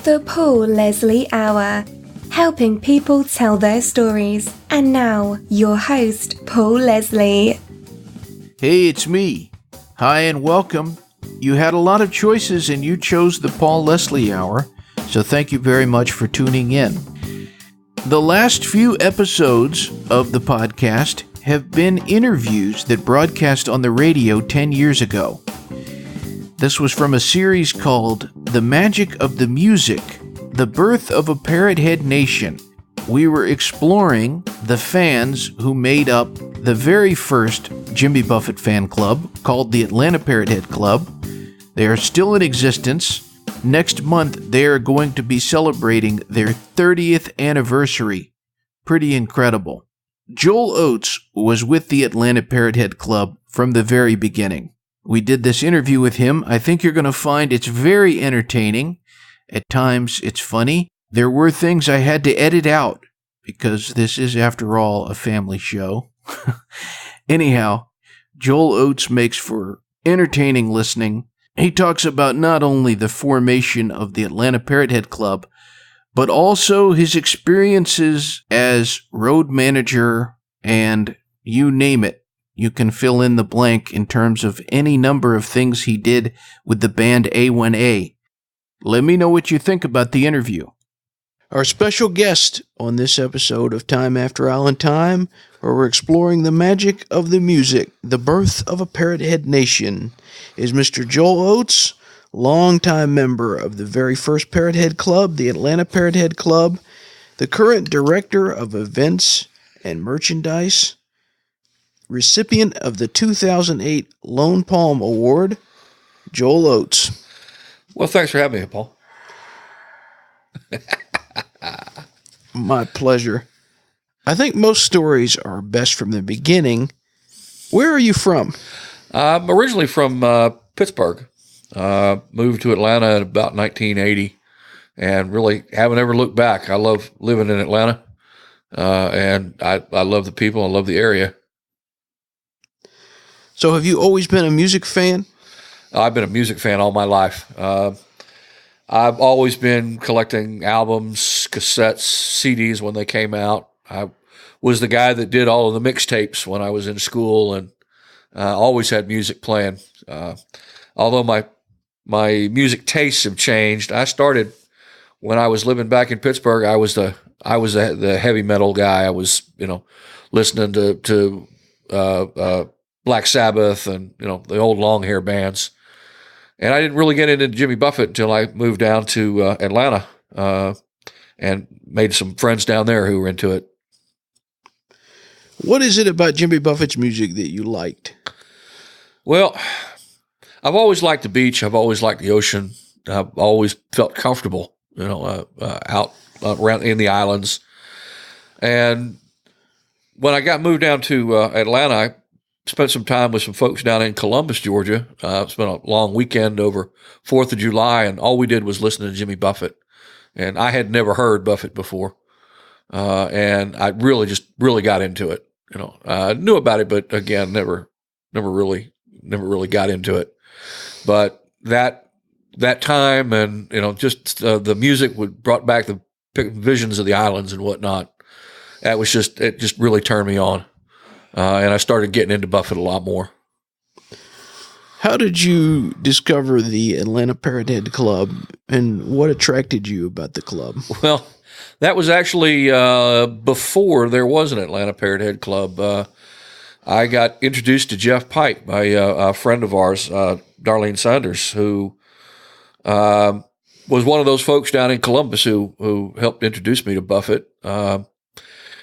The Paul Leslie Hour, helping people tell their stories. And now, your host, Paul Leslie. Hey, it's me. Hi and welcome. You had a lot of choices and you chose the Paul Leslie Hour, so thank you very much for tuning in. The last few episodes of the podcast have been interviews that broadcast on the radio 10 years ago. This was from a series called The Magic of the Music, The Birth of a Parrot Head Nation. We were exploring the fans who made up the very first Jimmy Buffett fan club called the Atlanta Parrot Head Club. They are still in existence. Next month, they are going to be celebrating their 30th anniversary. Pretty incredible. Joel Oates was with the Atlanta Parrot Head Club from the very beginning. We did this interview with him. I think you're going to find it's very entertaining. At times, it's funny. There were things I had to edit out because this is, after all, a family show. Anyhow, Joel Oates makes for entertaining listening. He talks about not only the formation of the Atlanta Parrot Head Club, but also his experiences as road manager and you name it. You can fill in the blank in terms of any number of things he did with the band A1A. Let me know what you think about the interview. Our special guest on this episode of Time After Island Time, where we're exploring the magic of the music, the birth of a Parrot Head Nation, is Mr. Joel Oates, longtime member of the very first Parrot Head Club, the Atlanta Parrot Head Club, the current director of events and merchandise, recipient of the 2008 Lone Palm Award, Joel Oates. Well, thanks for having me, Paul. My pleasure. I think most stories are best from the beginning. Where are you from? I'm originally from Pittsburgh. Moved to Atlanta in about 1980 and really haven't ever looked back. I love living in Atlanta, and I love the people. I love the area. So have you always been a music fan? I've been a music fan all my life. I've always been collecting albums, cassettes, CDs when they came out. I was the guy that did all of the mixtapes when I was in school and always had music playing. Although my music tastes have changed, I started when I was living back in Pittsburgh. I was the heavy metal guy. I was listening to Black Sabbath and the old long hair bands. And I didn't really get into Jimmy Buffett until I moved down to Atlanta and made some friends down there who were into it. What is it about Jimmy Buffett's music that you liked? Well, I've always liked the beach. I've always liked the ocean. I've always felt comfortable, out around in the islands. And when I got moved down to Atlanta, I spent some time with some folks down in Columbus, Georgia. Spent a long weekend over 4th of July, and all we did was listen to Jimmy Buffett. And I had never heard Buffett before. And I really got into it. I knew about it, but again, never really got into it. But that time and, just the music brought back the visions of the islands and whatnot. It just really turned me on. And I started getting into Buffett a lot more. How did you discover the Atlanta Parrot Head Club, and what attracted you about the club? Well, that was actually before there was an Atlanta Parrot Head Club. I got introduced to Jeff Pike by a friend of ours, Darlene Saunders, who was one of those folks down in Columbus who helped introduce me to Buffett.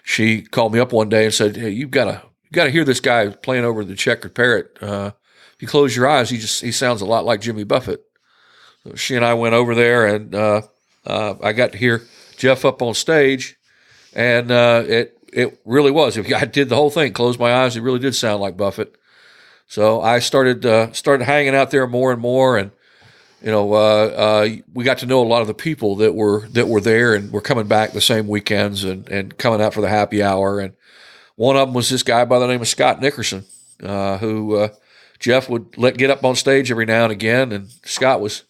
She called me up one day and said, "Hey, you got to hear this guy playing over the checkered parrot. If you close your eyes, he sounds a lot like Jimmy Buffett." So she and I went over there, and I got to hear Jeff up on stage, and it really was. If I did the whole thing, closed my eyes, it really did sound like Buffett. So I started hanging out there more and more, and we got to know a lot of the people that were there and were coming back the same weekends and coming out for the happy hour. And one of them was this guy by the name of Scott Nickerson, who Jeff would let get up on stage every now and again. And Scott was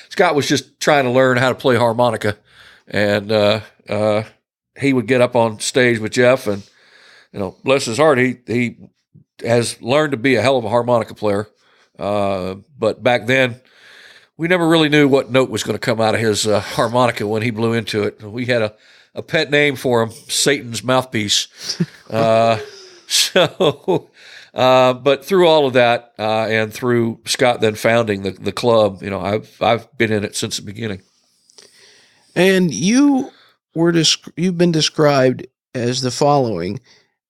Scott was just trying to learn how to play harmonica, and he would get up on stage with Jeff, and bless his heart, he has learned to be a hell of a harmonica player. But back then, we never really knew what note was going to come out of his harmonica when he blew into it. We had a pet name for him, Satan's Mouthpiece. But through all of that, and through Scott then founding the club, I've been in it since the beginning. And you've been described as the following: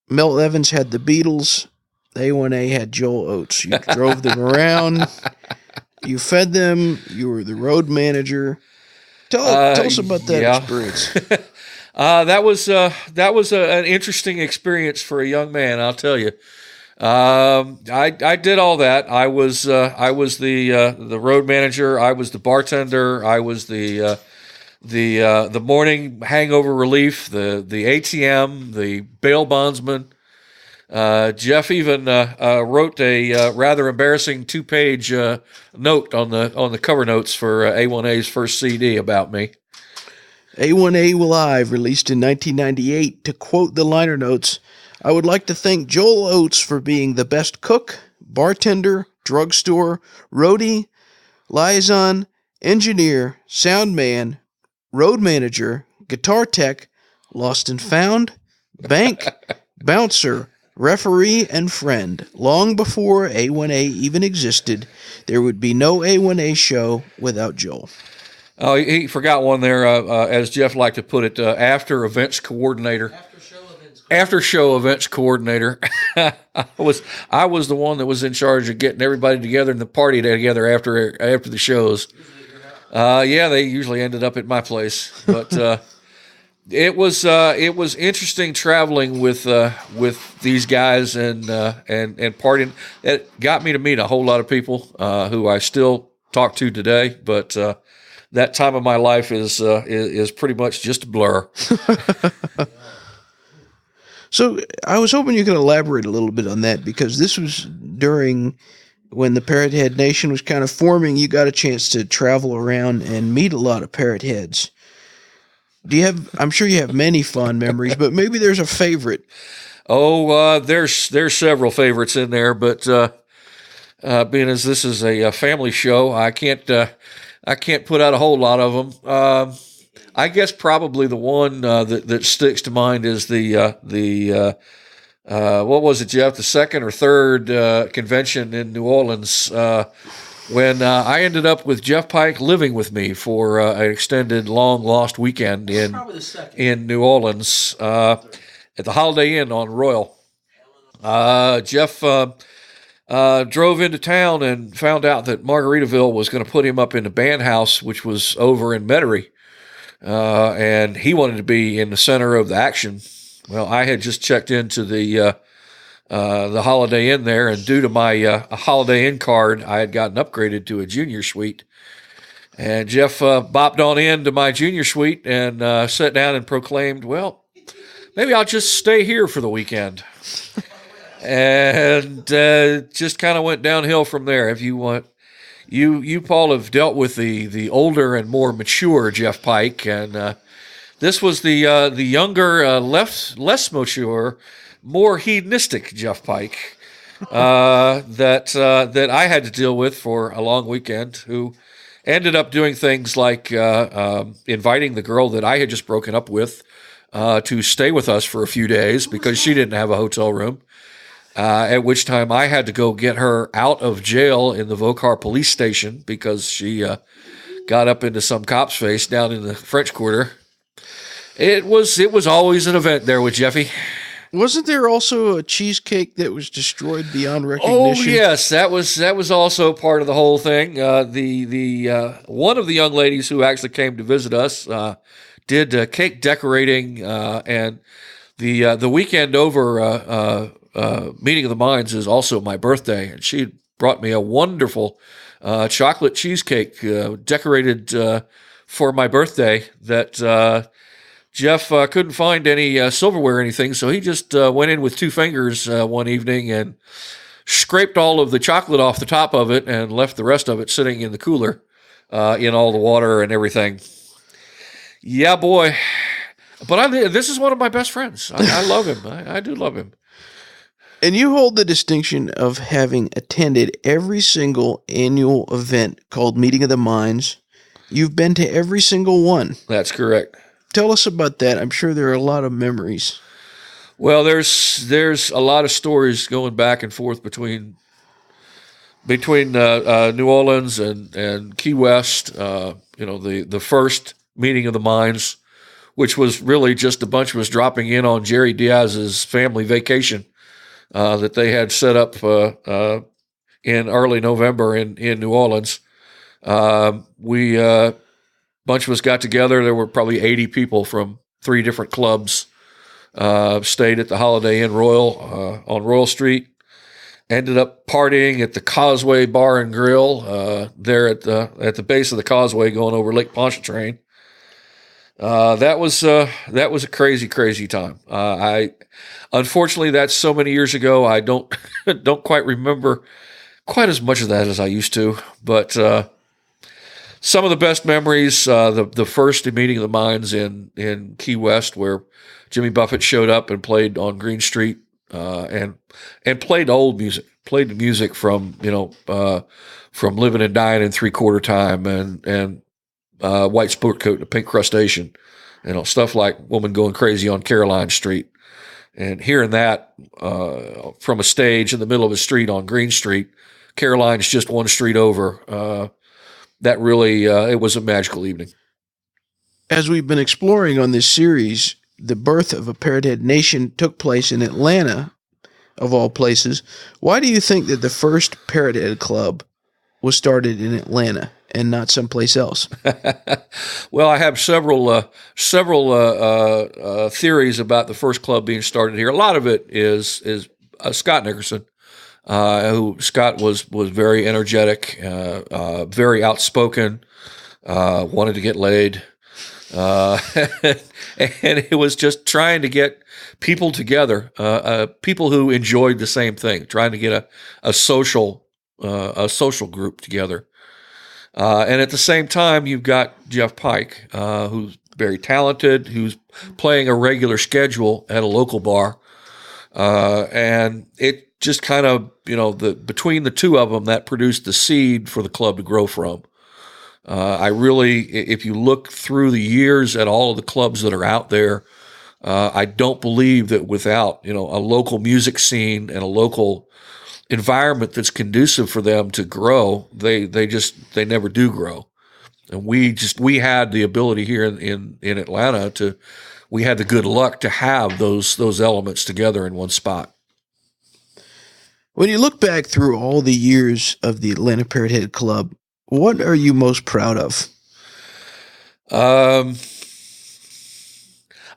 Mel Evans had the Beatles, A1A had Joel Oates. You drove them around, you fed them, you were the road manager. Tell us about that experience. That was an interesting experience for a young man, I'll tell you. I did all that. I was the road manager. I was the bartender. I was the morning hangover relief, the ATM, the bail bondsman. Jeff even wrote a rather embarrassing 2-page note on the cover notes for A1A's first CD about me. A1A Live, released in 1998. To quote the liner notes, "I would like to thank Joel Oates for being the best cook, bartender, drugstore, roadie, liaison, engineer, sound man, road manager, guitar tech, lost and found, bank, bouncer, referee, and friend. Long before A1A even existed, there would be no A1A show without Joel." Oh, he forgot one there, as Jeff liked to put it, after events coordinator. After show events coordinator. I was the one that was in charge of getting everybody together and the party together after the shows. They usually ended up at my place, but it was interesting traveling with these guys and partying. It got me to meet a whole lot of people who I still talk to today, but that time of my life is pretty much just a blur. So I was hoping you could elaborate a little bit on that, because this was during when the Parrot Head Nation was kind of forming. You got a chance to travel around and meet a lot of parrot heads. I'm sure you have many fond memories, but maybe there's a favorite. Oh, there's several favorites in there, but being as this is a family show, I can't put out a whole lot of them. I guess probably the one that sticks to mind is the what was it, Jeff? The second or third convention in New Orleans, when I ended up with Jeff Pike living with me for an extended, long lost weekend in New Orleans at the Holiday Inn on Royal. Jeff drove into town and found out that Margaritaville was going to put him up in the band house, which was over in Metairie. And he wanted to be in the center of the action. Well, I had just checked into the Holiday Inn there, and due to my Holiday Inn card, I had gotten upgraded to a junior suite. And Jeff bopped on into my junior suite and sat down and proclaimed, "Well, maybe I'll just stay here for the weekend." And just kind of went downhill from there. If you want. You, Paul, have dealt with the older and more mature Jeff Pike, and this was the younger, less mature, more hedonistic Jeff Pike that I had to deal with for a long weekend, who ended up doing things like inviting the girl that I had just broken up with to stay with us for a few days because she didn't have a hotel room. At which time I had to go get her out of jail in the Vaucar police station because she got up into some cop's face down in the French Quarter. It was always an event there with Jeffy. Wasn't there also a cheesecake that was destroyed beyond recognition? Oh yes, that was also part of the whole thing. The one of the young ladies who actually came to visit us did cake decorating, and the weekend over. Meeting of the Minds is also my birthday, and she brought me a wonderful chocolate cheesecake decorated for my birthday that Jeff couldn't find any silverware or anything, so he just went in with 2 fingers one evening and scraped all of the chocolate off the top of it and left the rest of it sitting in the cooler. in all the water and everything. Yeah, boy. But this is one of my best friends. I love him. I do love him. And you hold the distinction of having attended every single annual event called Meeting of the Minds. You've been to every single one. That's correct. Tell us about that. I'm sure there are a lot of memories. Well, there's a lot of stories going back and forth between New Orleans and Key West. The first Meeting of the Minds, which was really just a bunch of us dropping in on Jerry Diaz's family vacation that they had set up in early November in New Orleans. We bunch of us got together. There were probably 80 people from 3 different clubs. Stayed at the Holiday Inn Royal on Royal Street. Ended up partying at the Causeway Bar and Grill there at the base of the Causeway, going over Lake Pontchartrain. That was a crazy time. Unfortunately, that's so many years ago. I don't quite remember quite as much of that as I used to. But some of the best memories, the first Meeting of the Minds in Key West, where Jimmy Buffett showed up and played on Green Street and played old music, played the music from Living and Dying in 3/4 Time and White Sport Coat and a Pink Crustacean, stuff like Woman Going Crazy on Caroline Street. And hearing that from a stage in the middle of a street on Green Street, Caroline's just one street over, that really, it was a magical evening. As we've been exploring on this series, the birth of a Parrot Head Nation took place in Atlanta, of all places. Why do you think that the first Parrot Head Club was started in Atlanta and not someplace else? Well, I have several theories about the first club being started here. A lot of it is Scott Nickerson, who Scott was very energetic, very outspoken, wanted to get laid, and it was just trying to get people together, people who enjoyed the same thing, trying to get a social group together. And at the same time, you've got Jeff Pike, who's very talented, who's playing a regular schedule at a local bar. And it just kind of, between the two of them, that produced the seed for the club to grow from. If you look through the years at all of the clubs that are out there, I don't believe that without, a local music scene and a local environment that's conducive for them to grow, they never do grow. And we had the ability here in Atlanta we had the good luck to have those elements together in one spot. When you look back through all the years of the Atlanta Parrot Head Club, what are you most proud of?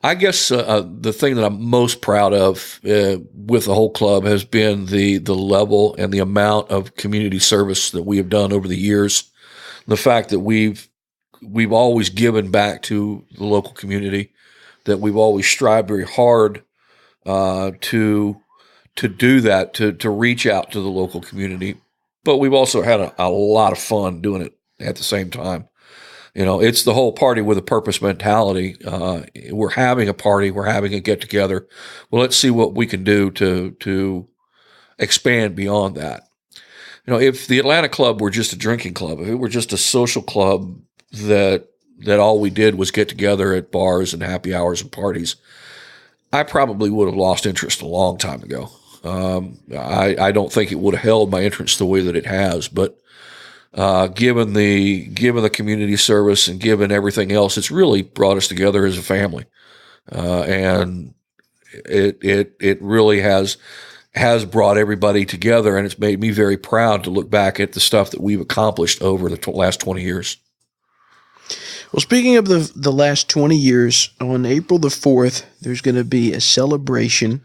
I guess the thing that I'm most proud of with the whole club has been the level and the amount of community service that we have done over the years. The fact that we've always given back to the local community, that we've always strived very hard to do that, to reach out to the local community. But we've also had a lot of fun doing it at the same time. It's the whole party with a purpose mentality. We're having a party. We're having a get together. Well, let's see what we can do to expand beyond that. If the Atlanta Club were just a drinking club, if it were just a social club that all we did was get together at bars and happy hours and parties, I probably would have lost interest a long time ago. I don't think it would have held my interest the way that it has, but given the community service and given everything else, it's really brought us together as a family, and it really has brought everybody together, and it's made me very proud to look back at the stuff that we've accomplished over the last 20 years. Well, speaking of the last 20 years, on April the 4th, there's going to be a celebration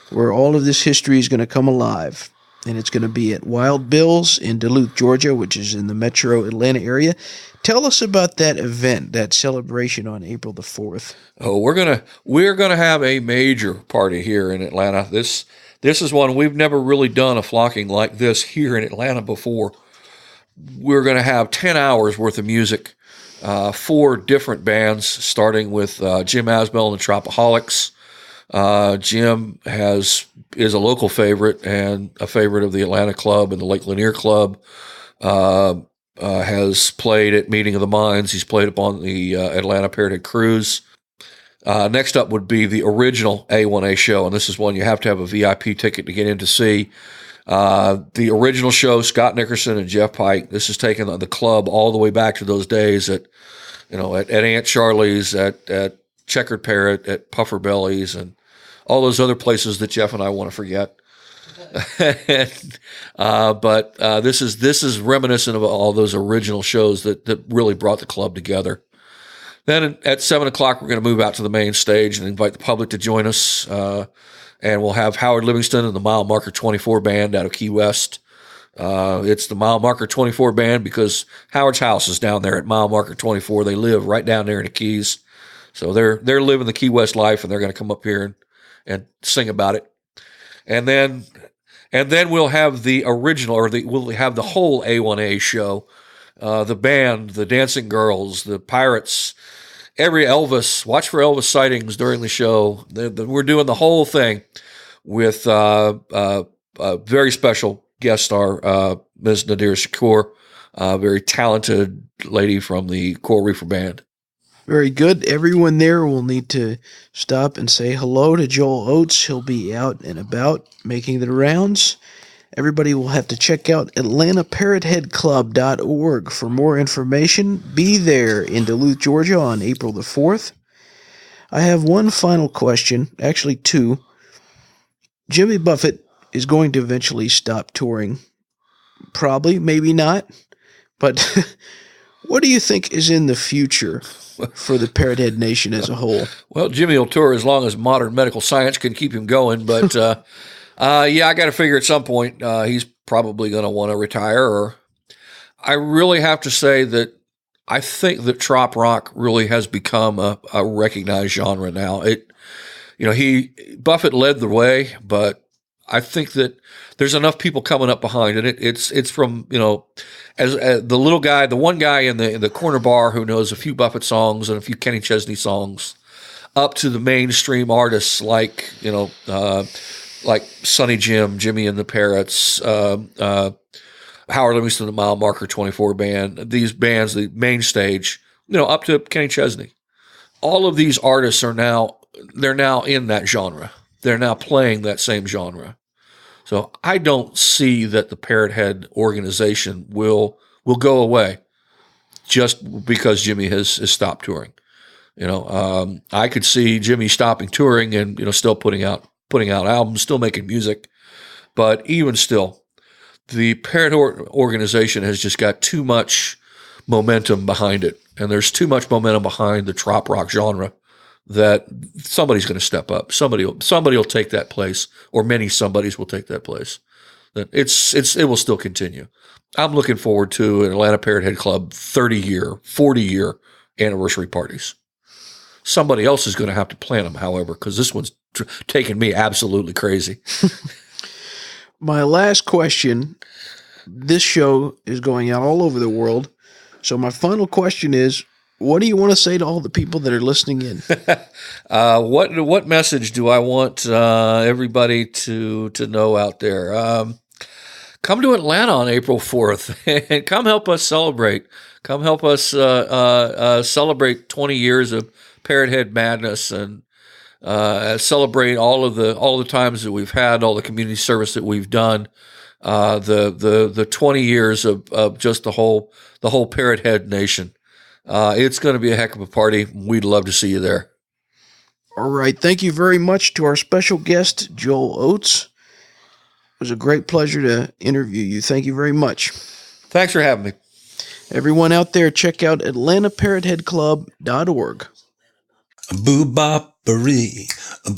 where all of this history is going to come alive. And it's going to be at Wild Bill's in Duluth, Georgia, which is in the metro Atlanta area. Tell us about that event, that celebration on April the 4th. Oh, we're gonna have a major party here in Atlanta. This is one we've never really done a flocking like this here in Atlanta before. we're going to have 10 hours worth of music, 4 different bands, starting with Jim Asbell and the Tropaholics. Jim is a local favorite and a favorite of the Atlanta Club and the Lake Lanier Club. Has played at Meeting of the Minds. He's played upon the Atlanta Parrot Head Cruise. Next up would be the original A1A show, and this is one you have to have a VIP ticket to get in to see. The original show, Scott Nickerson and Jeff Pike. This is taking the club all the way back to those days at Aunt Charlie's, at Checkered Parrot, at Puffer Bellies, and all those other places that Jeff and I want to forget. But this is reminiscent of all those original shows that really brought the club together. Then at 7 o'clock, we're going to move out to the main stage and invite the public to join us. And we'll have Howard Livingston and the Mile Marker 24 band out of Key West. It's the Mile Marker 24 band because Howard's house is down there at Mile Marker 24. They live right down there in the Keys. So they're living the Key West life, and they're going to come up here and sing about it. And then we'll have the original, we'll have the whole A1A show, the band, the dancing girls, the pirates, every Elvis. Watch for Elvis sightings during the show. We're doing the whole thing with a very special guest star, Ms. Nadir Shakur, a very talented lady from the Coral Reefer Band. Very good. Everyone there will need to stop and say hello to Joel Oates. He'll be out and about making the rounds. Everybody will have to check out AtlantaParrotHeadClub.org for more information. Be there in Duluth, Georgia on April the 4th. I have one final question, actually 2. Jimmy Buffett is going to eventually stop touring. Probably, maybe not. But what do you think is in the future for the Parrot Head Nation as a whole? Well, Jimmy will tour as long as modern medical science can keep him going, but yeah, I got to figure at some point he's probably going to want to retire. Or I really have to say that I think that trop rock really has become a recognized genre now. Buffett led the way, but I think that there's enough people coming up behind, and it's from as the little guy, the one guy in the corner bar who knows a few Buffett songs and a few Kenny Chesney songs, up to the mainstream artists like Sonny Jim, Jimmy and the Parrots, Howard Livingston, the Mile Marker 24 band. These bands, the main stage, up to Kenny Chesney. All of these artists they're now in that genre. They're now playing that same genre. So I don't see that the Parrot Head organization will go away just because Jimmy has stopped touring. I could see Jimmy stopping touring and still putting out albums, still making music, but even still, the Parrot organization has just got too much momentum behind it, and there's too much momentum behind the trop rock genre that somebody's going to step up. Somebody will take that place, or many somebodies will take that place. That it will still continue. I'm looking forward to an Atlanta Parrot Head Club 30-year, 40-year anniversary parties. Somebody else is going to have to plan them, however, because this one's taking me absolutely crazy. My last question. This show is going out all over the world. So my final question is, what do you want to say to all the people that are listening in? What message do I want everybody to know out there? Come to Atlanta on April 4th and come help us celebrate. Come help us celebrate 20 years of Parrot Head madness and celebrate all the times that we've had, all the community service that we've done, the 20 years of just the whole Parrot Head Nation. It's going to be a heck of a party. We'd love to see you there. All right. Thank you very much to our special guest, Joel Oates. It was a great pleasure to interview you. Thank you very much. Thanks for having me. Everyone out there, check out AtlantaParrotHeadClub.org. Boo-bop-a-ree,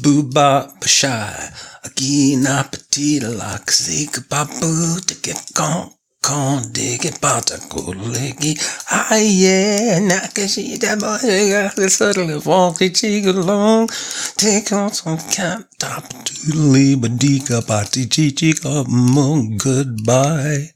boo-bop-a-shy, a-kee-na-pa-tee-la-la, ka-see-ka-ba-boo, to-get-gon. Con dig it, but a good leggy. Ah, yeah, Nakashita boy, the suddenly walky jig along. Take on some camp top to leave a deeka party chichika. Goodbye.